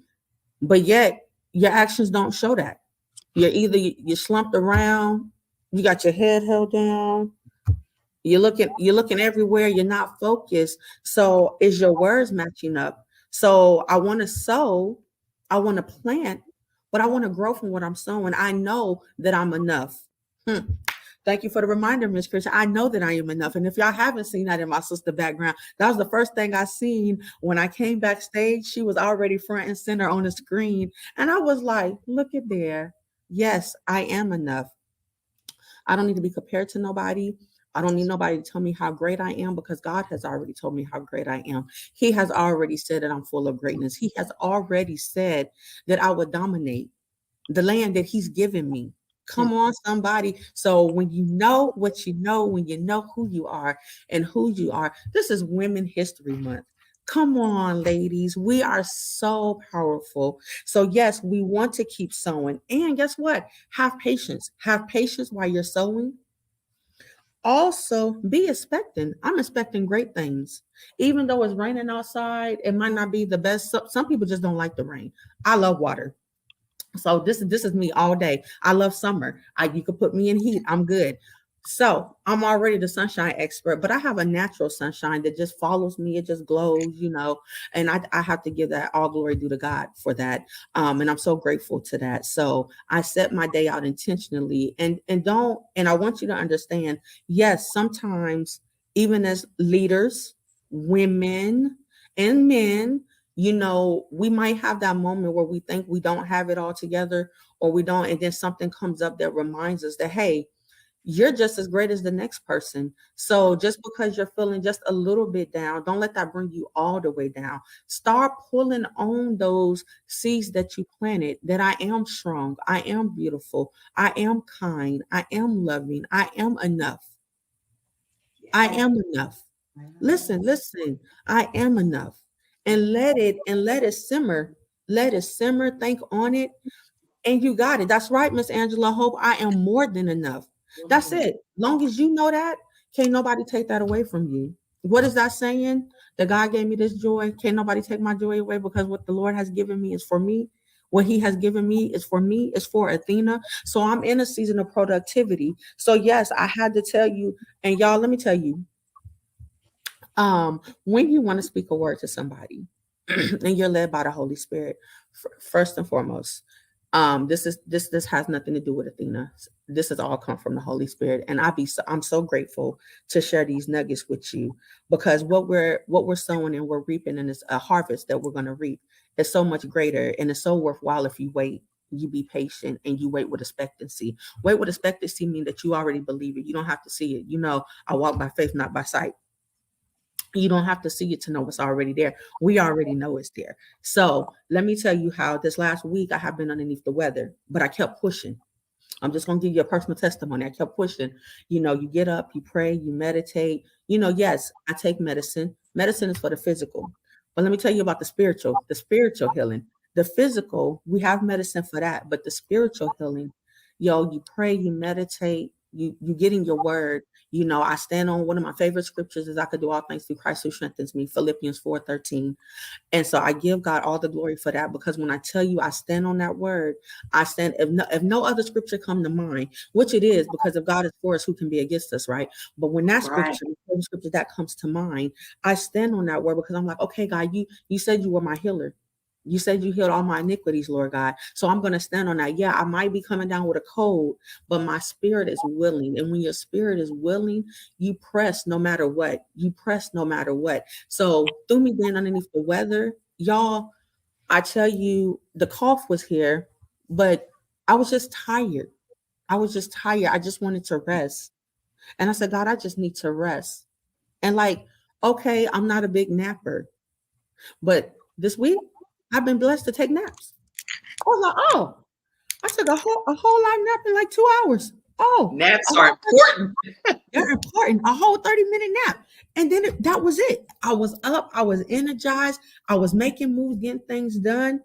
But yet your actions don't show that. You're slumped around, you got your head held down, you're looking everywhere, you're not focused. So is your words matching up? So I want to sow, I want to plant, but I want to grow from what I'm sowing. I know that I'm enough. Thank you for the reminder, Miss Christian. I know that I am enough. And if y'all haven't seen that in my sister background, that was the first thing I seen when I came backstage. She was already front and center on the screen. And I was like, look at there. Yes, I am enough. I don't need to be compared to nobody. I don't need nobody to tell me how great I am because God has already told me how great I am. He has already said that I'm full of greatness. He has already said that I would dominate the land that he's given me. Come on, somebody. So when you know what you know, when you know who you are and who you are, this is Women History Month. Come on, ladies. We are so powerful. So, yes, we want to keep sewing. And guess what? Have patience. Have patience while you're sewing. Also, be expecting. I'm expecting great things. Even though it's raining outside, it might not be the best. Some people just don't like the rain. I love water. So this is me all day. I love summer. You could put me in heat. I'm good. So I'm already the sunshine expert, but I have a natural sunshine that just follows me. It just glows, and I have to give that all glory due to God for that. And I'm so grateful to that. So I set my day out intentionally and I want you to understand, yes, sometimes even as leaders, women and men, we might have that moment where we think we don't have it all together or we don't. And then something comes up that reminds us that, hey, you're just as great as the next person. So just because you're feeling just a little bit down, don't let that bring you all the way down. Start pulling on those seeds that you planted, that I am strong, I am beautiful, I am kind, I am loving, I am enough. I am enough. Listen, I am enough. And let it simmer. Let it simmer. Think on it. And you got it. That's right, Miss Angela Hope. I am more than enough. That's it. Long as you know that, can't nobody take that away from you. What is that saying? That God gave me this joy. Can't nobody take my joy away because what the Lord has given me is for me. What he has given me is for me, is for Athena. So I'm in a season of productivity. So yes, I had to tell you, and y'all, let me tell you, when you want to speak a word to somebody and you're led by the Holy Spirit, first and foremost, this has nothing to do with Athena. This has all come from the Holy Spirit, and I'm so grateful to share these nuggets with you because what we're sowing and we're reaping, and it's a harvest that we're going to reap, is so much greater, and it's so worthwhile if you wait. You be patient and you wait with expectancy. Wait with expectancy means that you already believe it. You don't have to see it. I walk by faith, not by sight. You don't have to see it to know it's already there. We already know it's there. So let me tell you how this last week I have been underneath the weather, but I kept pushing. I'm just going to give you a personal testimony. I kept pushing. You get up, you pray, you meditate. Yes, I take medicine. Medicine is for the physical. But let me tell you about the spiritual healing. The physical, we have medicine for that. But the spiritual healing, you pray, you meditate, you get in your word. I stand on one of my favorite scriptures is I could do all things through Christ who strengthens me, Philippians 4:13. And so I give God all the glory for that, because when I tell you I stand on that word, I stand, if no other scripture come to mind, which it is, because if God is for us, who can be against us, right? But when that scripture, the scripture that comes to mind, I stand on that word because I'm like, okay, God, you said you were my healer. You said you healed all my iniquities, Lord God. So I'm going to stand on that. Yeah, I might be coming down with a cold, but my spirit is willing. And when your spirit is willing, you press no matter what. You press no matter what. So through me being underneath the weather, y'all, I tell you, the cough was here, but I was just tired. I just wanted to rest. And I said, God, I just need to rest. And okay, I'm not a big napper, but this week I've been blessed to take naps. I was like, oh, I took a whole light nap in like 2 hours. Oh, naps are important. They're important. A whole 30-minute nap. And then that was it. I was up. I was energized. I was making moves, getting things done.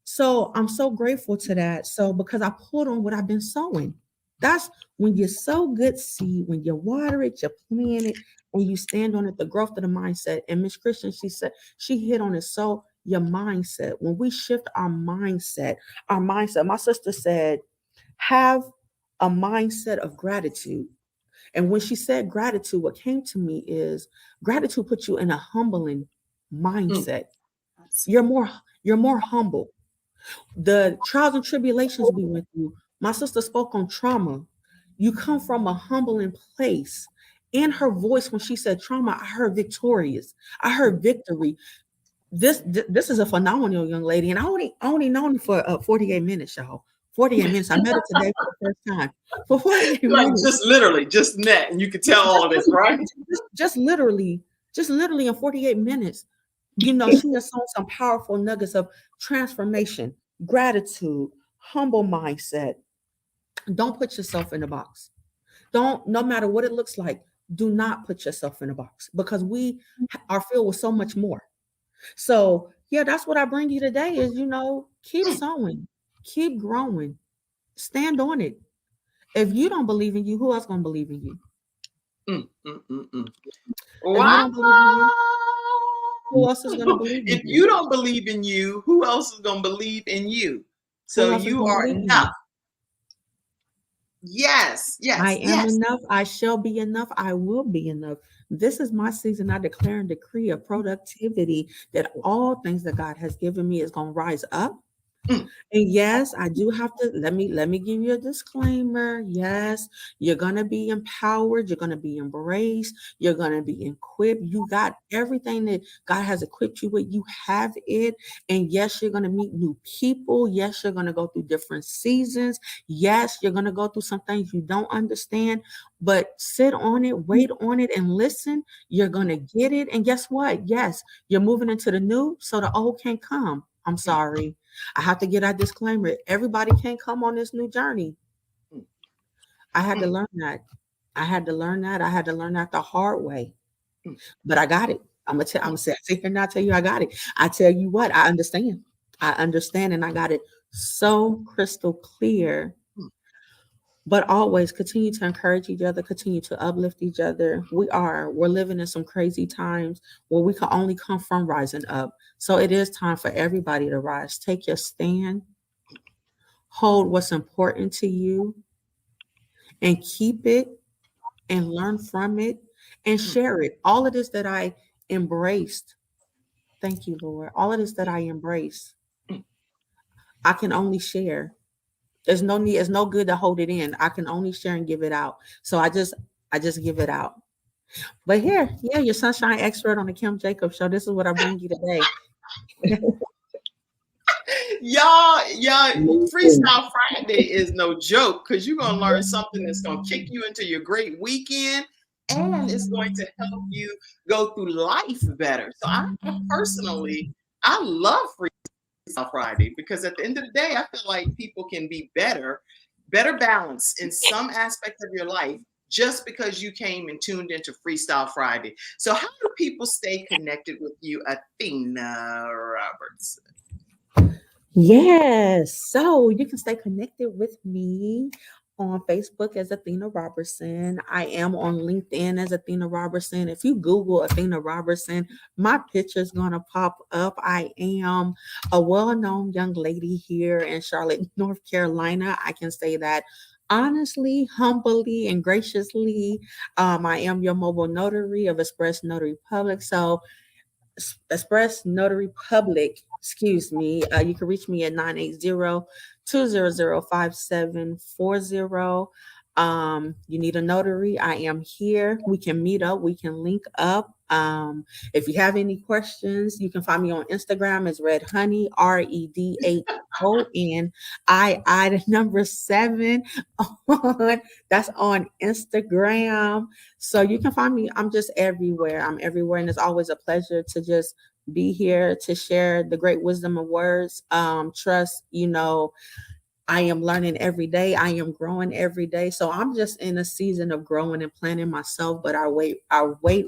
So I'm so grateful to that. So because I pulled on what I've been sowing. That's when you sow good seed, when you water it, you plant it, and you stand on it, the growth of the mindset. And Miss Christian, she said, she hit on it. So your mindset, when we shift our mindset, my sister said, have a mindset of gratitude. And when she said gratitude, what came to me is gratitude puts you in a humbling mindset. You're more humble. The trials and tribulations we went through, my sister spoke on trauma. You come from a humbling place. In her voice, when she said trauma, I heard victorious. I heard victory. This is a phenomenal young lady, and I only known her for 48 minutes, y'all. 48 minutes. I met her today for the first time. For 48 Like minutes. just literally, just met, and you could tell all of this, right? Just literally in 48 minutes. You know, she has sown some powerful nuggets of transformation, gratitude, humble mindset. Don't put yourself in a box. Don't, no matter what it looks like, do not put yourself in a box, because we are filled with so much more. So yeah, that's what I bring you today is, you know, keep sowing, keep growing, stand on it. If you don't believe in you, who else gonna believe in you? If you Wow. don't believe in you, who else is gonna believe in If you? you don't believe in you, who else is going to believe in you? So Who else is you gonna are believe in enough. you? Yes, I yes, am yes. enough. I shall be enough. I will be enough. This is my season. I declare and decree of productivity that all things that God has given me is going to rise up. Mm. And yes, I do have to let me give you a disclaimer. Yes, you're gonna be empowered, you're gonna be embraced, you're gonna be equipped. You got everything that God has equipped you with, you have it. And yes, you're gonna meet new people. Yes, you're gonna go through different seasons. Yes, you're gonna go through some things you don't understand, but sit on it, wait on it, and listen. You're gonna get it. And guess what? Yes, you're moving into the new, so the old can't come. I'm sorry. I have to get that disclaimer. Everybody can't come on this new journey. I had to learn that. I had to learn that. I had to learn that the hard way. But I got it. I'm gonna sit here and not tell you I got it. I tell you what, I understand. I understand, and I got it so crystal clear. But always continue to encourage each other, continue to uplift each other. We're living in some crazy times where we can only come from rising up. So it is time for everybody to rise. Take your stand, hold what's important to you, and keep it and learn from it and share it. All of this that I embraced, thank you, Lord. All of this that I embrace, I can only share. There's no need, it's no good to hold it in. I can only share and give it out. So I just give it out. But here, yeah, your sunshine expert on the Kim Jacobs Show. This is what I bring you today. Y'all, Freestyle Friday is no joke, because you're gonna learn something that's gonna kick you into your great weekend, and it's going to help you go through life better. So I personally, I love Freestyle Friday, because at the end of the day, I feel like people can be better balanced in some aspect of your life just because you came and tuned into Freestyle Friday. So how do people stay connected with you, Athena Roberts? Yes. So you can stay connected with me on Facebook as Athena Robertson. I am on LinkedIn as Athena Robertson. If you Google Athena Robertson, my picture's going to pop up. I am a well-known young lady here in Charlotte, North Carolina. I can say that honestly, humbly, and graciously. I am your mobile notary of Express Notary Public. So Express Notary Public, excuse me. You can reach me at 980-200-5740. You need a notary, I am here. We can meet up, we can link up. If you have any questions, you can find me on Instagram as Red Honey, REDHONI, the number 7 that's on Instagram. So you can find me. I'm just everywhere. I'm everywhere. And it's always a pleasure to just be here to share the great wisdom of words. Trust, I am learning every day. I am growing every day. So I'm just in a season of growing and planning myself, but I wait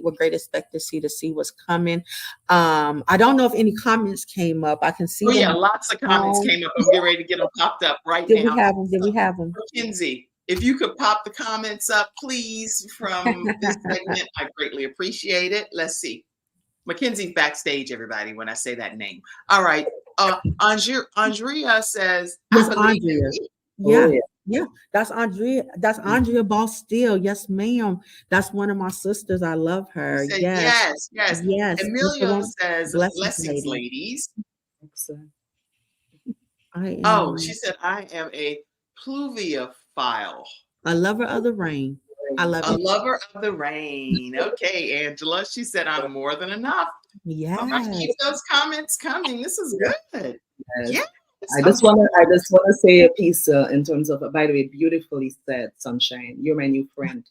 with great expectancy to see what's coming. I don't know if any comments came up. I can see them. Yeah, lots of comments came up. I'm getting ready to get them popped up right Did now. Did we have them? Mackenzie, if you could pop the comments up, please, from this segment, I greatly appreciate it. Let's see. Mackenzie's backstage, everybody, when I say that name. All right. Andrea says, yes, I believe Andrea. Yeah. That's Andrea. That's Andrea Ball Steele. Yes, ma'am. That's one of my sisters. I love her. Said, yes. Emilio says, blessings, ladies. She said, I am a pluviophile. A lover of the rain. I love it. A lover of the rain. Okay, Angela. She said, I'm more than enough. Yeah. All right, keep those comments coming. This is good. Yeah. I just wanna say a piece in terms of, by the way, beautifully said, Sunshine. You're my new friend.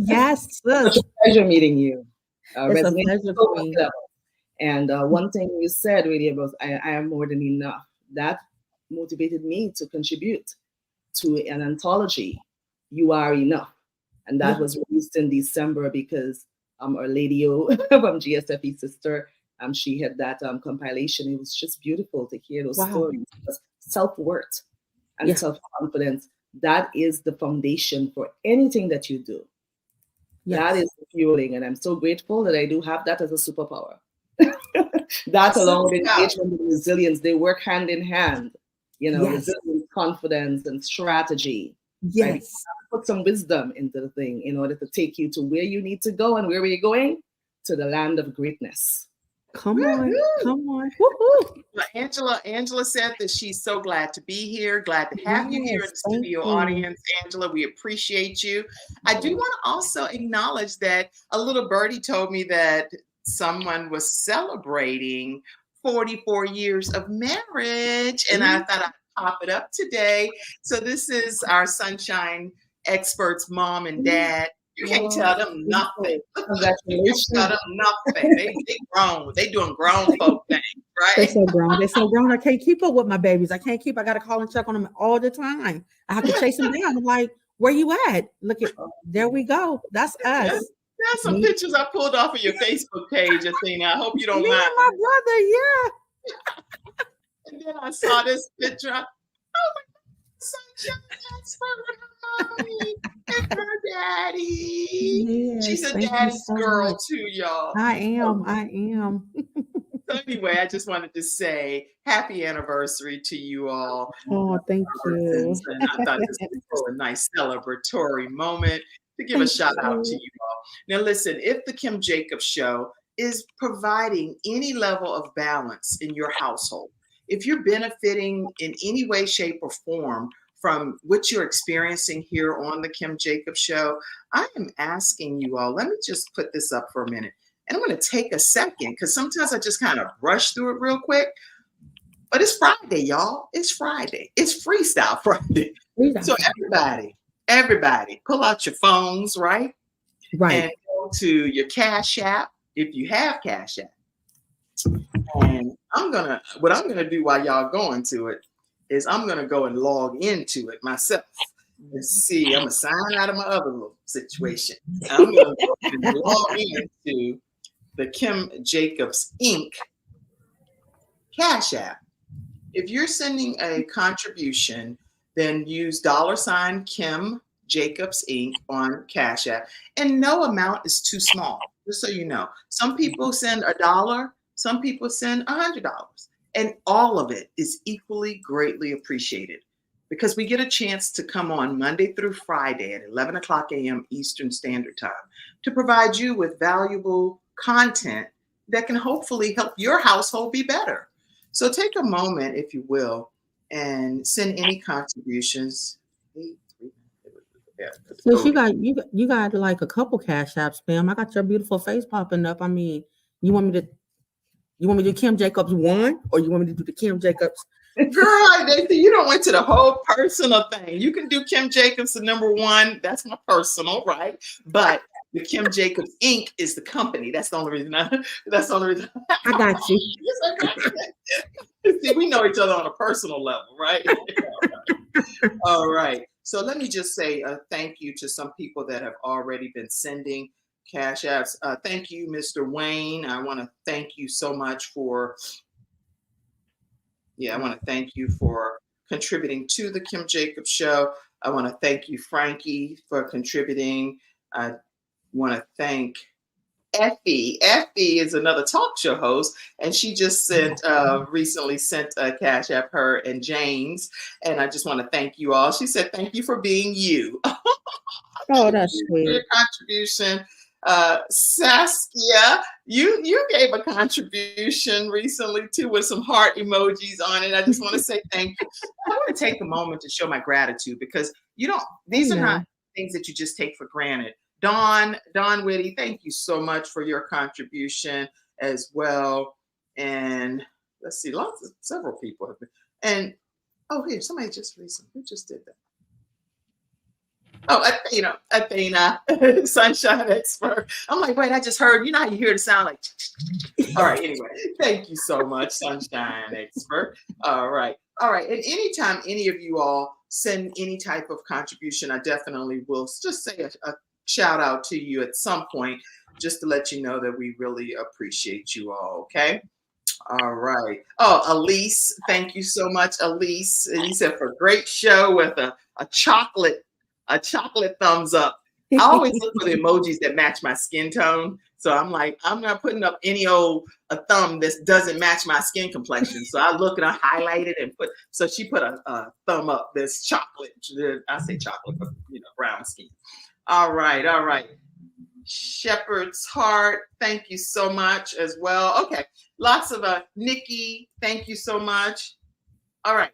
Yes, It's a pleasure meeting you. it's a Resonates pleasure so for much me. level. And one thing you said really about I am more than enough. That motivated me to contribute to an anthology, You Are Enough. And that Yeah. was released in December because Our Lady O from GSFE Sister, she had that compilation. It was just beautiful to hear those Wow. stories. Because self-worth and Yeah. self-confidence, that is the foundation for anything that you do. That Yes. is the fueling. And I'm so grateful that I do have that as a superpower. That along with engagement and resilience, they work hand in hand. Yes. Resilience, confidence, and strategy. Right? You have Yes. to put some wisdom into the thing in order to take you to where you need to go. And where are you going? To the land of greatness. Come on. Woo-hoo. Come on. Woo-hoo. Well, Angela said that she's so glad to be here, glad to have you here in Yes. the Thank studio you. audience. Angela, we appreciate you. I do want to also acknowledge that a little birdie told me that someone was celebrating 44 years of marriage, and I thought I'd pop it up today. So this is our Sunshine Experts mom and dad. You can't tell them nothing. You can't tell them nothing. They grown. They doing grown folk things, They're right? so grown. They're so grown. I can't keep up with my babies. I got to call and check on them all the time. I have to chase them down. I'm like, where you at? Look at, there we go. That's us. There's some pictures I pulled off of your Facebook page, Athena. I hope you don't Me mind. and my brother, yeah. And then I saw this picture. Oh my God, Sunshine expert with her mommy and her daddy. Yes, She's a thank you daddy's so girl much. too, y'all. I am. So anyway, I just wanted to say happy anniversary to you all. Oh, thank you. And I thought this was just a nice celebratory moment to give a shout out to you all. Now, listen, if the Kim Jacobs Show is providing any level of balance in your household, if you're benefiting in any way, shape, or form from what you're experiencing here on the Kim Jacobs Show, I am asking you all, let me just put this up for a minute. And I'm going to take a second because sometimes I just kind of rush through it real quick. But it's Friday, y'all. It's Friday. It's Freestyle Friday. So everybody, pull out your phones, right? Right. And go to your Cash App if you have Cash App. And what I'm gonna do while y'all going to it is I'm gonna go and log into it myself. Let's see, I'm gonna sign out of my other little situation. I'm gonna go and log into the Kimjacobsinc Cash App. If you're sending a contribution, then use $Kim Jacobs Inc. on Cash App. And no amount is too small, just so you know. Some people send $1, some people send $100. And all of it is equally greatly appreciated because we get a chance to come on Monday through Friday at 11 o'clock a.m. Eastern Standard Time to provide you with valuable content that can hopefully help your household be better. So take a moment, if you will, and send any contributions. Since you got like a couple Cash Apps, Pam. I got your beautiful face popping up. I mean, you want me to do Kim Jacobs 1 or you want me to do the Kim Jacobs? Girl, you don't went to the whole personal thing. You can do Kim Jacobs the number 1. That's my personal, right? But the Kim Jacobs Inc. is the company. That's the only reason. I got you. See, we know each other on a personal level, right? All right. So let me just say thank you to some people that have already been sending Cash Apps. Thank you, Mr. Wayne. I want to thank you so much for contributing to the Kim Jacobs Show. I want to thank you, Frankie, for contributing. I want to thank Effie. Effie is another talk show host, and she just recently sent a Cash App, her and James. And I just want to thank you all. She said, thank you for being you. Oh, that's sweet. Your contribution. Saskia, you gave a contribution recently too with some heart emojis on it. I just want to say thank you. I want to take a moment to show my gratitude because these are not things that you just take for granted. Dawn Whitty, thank you so much for your contribution as well. And let's see, several people have been. And here, somebody just recently, who just did that? Oh, Athena, Sunshine Expert. I'm like, wait, I just heard, you know how you hear the sound like, all right, anyway, thank you so much, Sunshine Expert. All right. And anytime any of you all send any type of contribution, I definitely will just say a shout out to you at some point, just to let you know that we really appreciate you all, okay? All right. Oh, Elise, thank you so much, Elise. And he said, for a great show with a chocolate thumbs up. I always look for the emojis that match my skin tone. So I'm like, I'm not putting up any old thumb that doesn't match my skin complexion. So I look and I highlight it and so she put a thumb up that's chocolate. I say chocolate, but brown skin. All right. Shepherd's Heart, thank you so much as well. Okay, lots of Nikki, thank you so much. All right.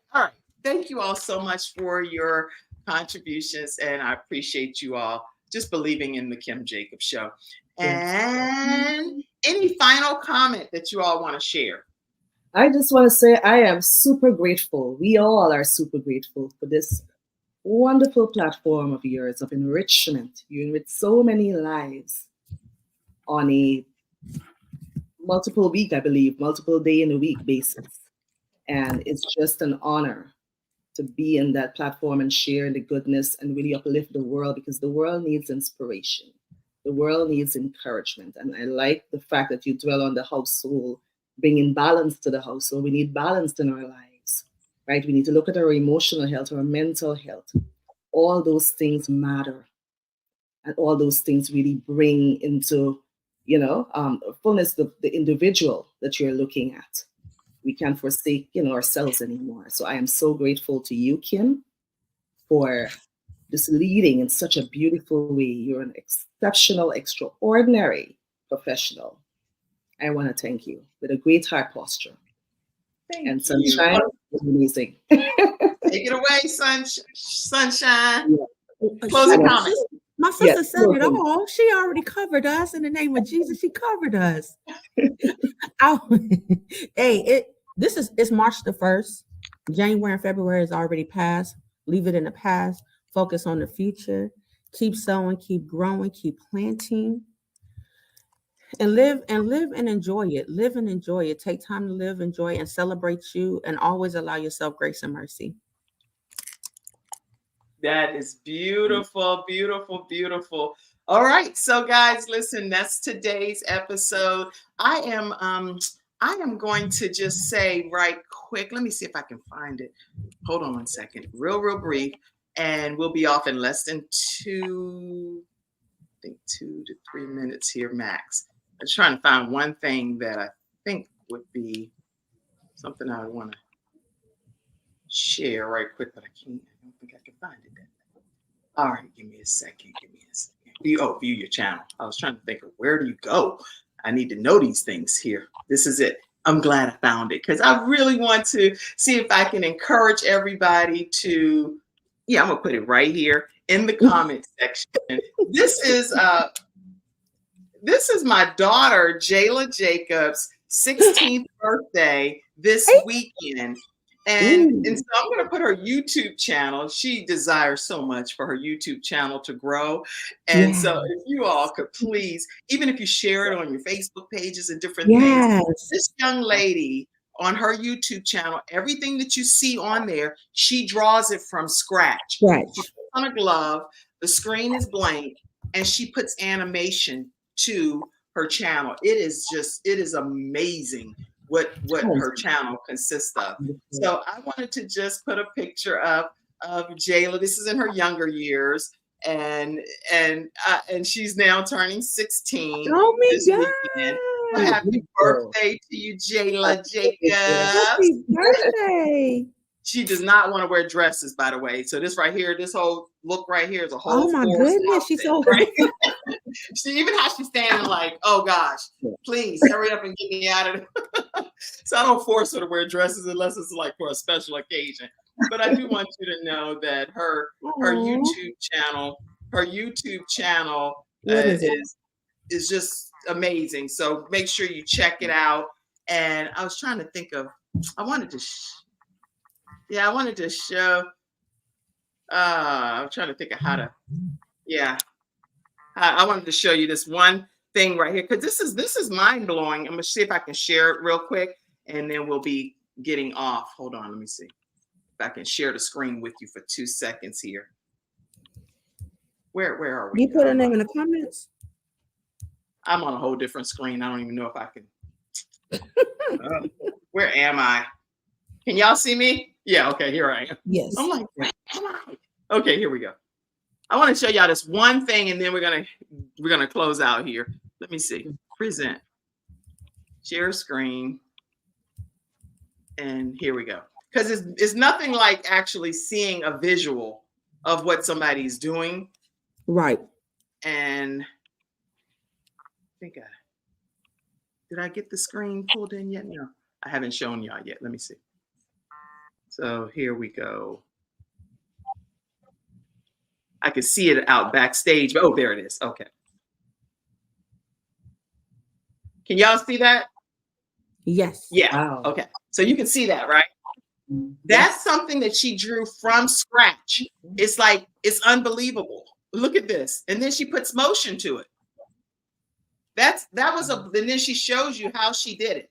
Thank you all so much for your contributions, and I appreciate you all just believing in the Kim Jacobs Show. And any final comment that you all want to share? I just want to say I am super grateful. We all are super grateful for this wonderful platform of yours of enrichment. You enrich so many lives on a multiple day in a week basis. And it's just an honor to be in that platform and share the goodness and really uplift the world, because the world needs inspiration. The world needs encouragement. And I like the fact that you dwell on the household, bringing balance to the household. We need balance in our lives, right? We need to look at our emotional health, our mental health. All those things matter. And all those things really bring into, fullness the individual that you're looking at. We can't forsake, ourselves anymore. So I am so grateful to you, Kim, for just leading in such a beautiful way. You're an exceptional, extraordinary professional. I want to thank you with a great heart posture. Thank Sunshine was amazing. Take it away, Sunshine. Yeah. Closing comments. My sister said it all. She already covered us in the name of Jesus. She covered us. It's March the 1st. January and February is already past. Leave it in the past. Focus on the future. Keep sowing, keep growing, keep planting. And live and enjoy it. Live and enjoy it. Take time to live, enjoy, and celebrate you, and always allow yourself grace and mercy. That is beautiful, beautiful, beautiful. All right. So guys, listen, that's today's episode. I am going to just say right quick, let me see if I can find it. Hold on one second, real brief. And we'll be off in less than 2 to 3 minutes here, max. I'm trying to find one thing that I think would be something I want to share right quick, but I can't. I don't think I can find it. All right, give me a second. View your channel. I was trying to think of where do you go? I need to know these things here. This is it. I'm glad I found it because I really want to see if I can encourage everybody to, I'm gonna put it right here in the comment section. This is my daughter, Jayla Jacobs' 16th birthday this weekend. And so I'm going to put her YouTube channel. She desires so much for her YouTube channel to grow. And so if you all could please, even if you share it on your Facebook pages and different things, this young lady on her YouTube channel, everything that you see on there, she draws it from scratch. She puts on a glove, the screen is blank, and she puts animation to her channel. It is amazing what her channel consists of. So I wanted to just put a picture up of Jayla. This is in her younger years, and she's now turning 16. Oh my God. Weekend. So happy birthday to you, Jayla Jacobs. Happy birthday. She does not want to wear dresses, by the way. So this right here, this whole look right here is a whole. Oh my goodness, she's so right? She even how she's standing like, oh gosh, please hurry up and get me out of it. So I don't force her to wear dresses unless it's like for a special occasion. But I do want you to know that her YouTube channel, is just amazing. So make sure you check it out. And I was trying to think of I wanted to show. I'm trying to think of how to. Yeah, I wanted to show you this one thing right here because this is mind blowing. I'm gonna see if I can share it real quick, and then we'll be getting off. Hold on, let me see if I can share the screen with you for 2 seconds here. Where are we? You put a name in the comments. I'm on a whole different screen. I don't even know if I can. Where am I? Can y'all see me? Yeah, okay, here I am. Yes. I'm like, where am I? Okay, here we go. I want to show y'all this one thing, and then we're gonna close out here. Let me see. Present. Share screen. And here we go. Because it's nothing like actually seeing a visual of what somebody's doing. Right. And I think did I get the screen pulled in yet? No, I haven't shown y'all yet. Let me see. So here we go. I can see it out backstage, but oh, there it is. Okay. Can y'all see that? Yes. Yeah. Wow. Okay. So you can see that, right? That's something that she drew from scratch. It's like, it's unbelievable. Look at this. And then she puts motion to it. And then she shows you how she did it.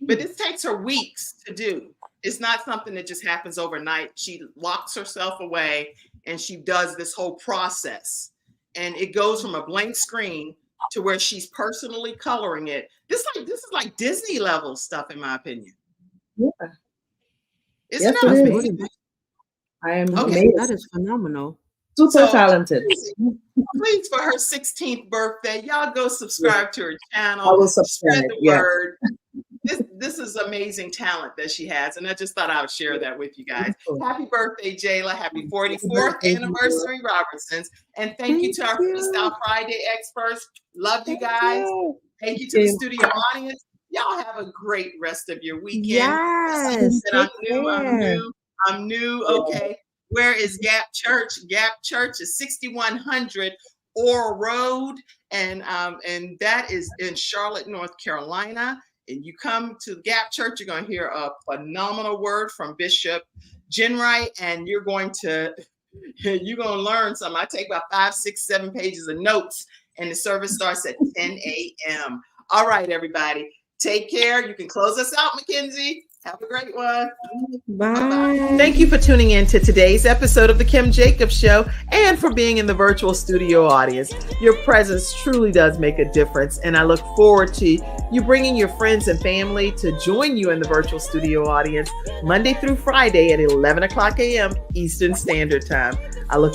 But this takes her weeks to do. It's not something that just happens overnight. She locks herself away and she does this whole process. And it goes from a blank screen to where she's personally coloring it. This is like Disney level stuff, in my opinion. Yeah. Isn't Yes, that it is. amazing? I am Okay. amazed. That is phenomenal. Super talented. Please, for her 16th birthday, y'all go subscribe to her channel. I will subscribe. Spread the word. This is amazing talent that she has, and I just thought I would share that with you guys. Happy birthday, Jayla. Happy 44th anniversary, Robertsons. And thank you to our Freestyle Friday experts. Love you guys. Thank you to the studio audience. Y'all have a great rest of your weekend. Yes. I'm new. Okay. Where is Gap Church? Gap Church is 6100 Orr Road, and that is in Charlotte, North Carolina. And you come to Gap Church, you're going to hear a phenomenal word from Bishop Jenright, and you're going to learn something. I take about 5, 6, 7 pages of notes, and the service starts at 10 a.m. All right, everybody. Take care. You can close us out, Mackenzie. Have a great one. Bye. Thank you for tuning in to today's episode of The Kim Jacobs Show and for being in the virtual studio audience. Your presence truly does make a difference, and I look forward to you bringing your friends and family to join you in the virtual studio audience Monday through Friday at 11 o'clock a.m. Eastern Standard Time. I look